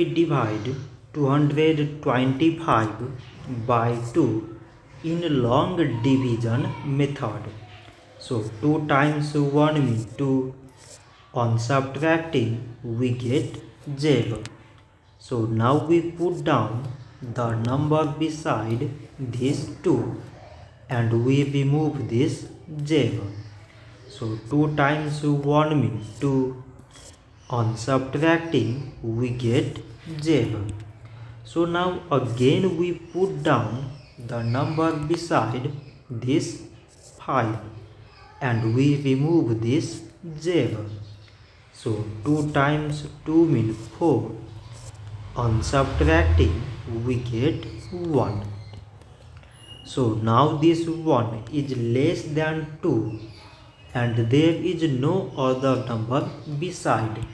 we divide 225 by 2 in long division method. So 2 times 1 means 2. On subtracting we get 0. So now we put down the number beside this 2 and we remove this 0. So 2 times 1 means 2. On subtracting we get 0. So now again we put down the number beside this 5 and we remove this 0. So 2 times 2 means 4. On subtracting we get 1. So now this 1 is less than 2 and there is no other number beside.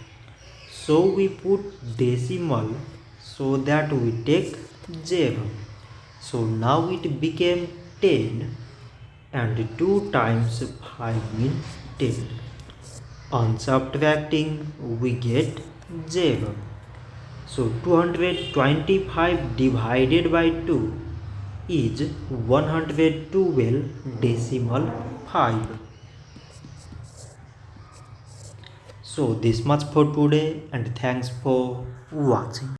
So we put decimal so that we take 0. So now it became 10 and 2 times 5 means 10. On subtracting we get 0. So 225 divided by 2 is 112 decimal 5. So this much for today and thanks for watching.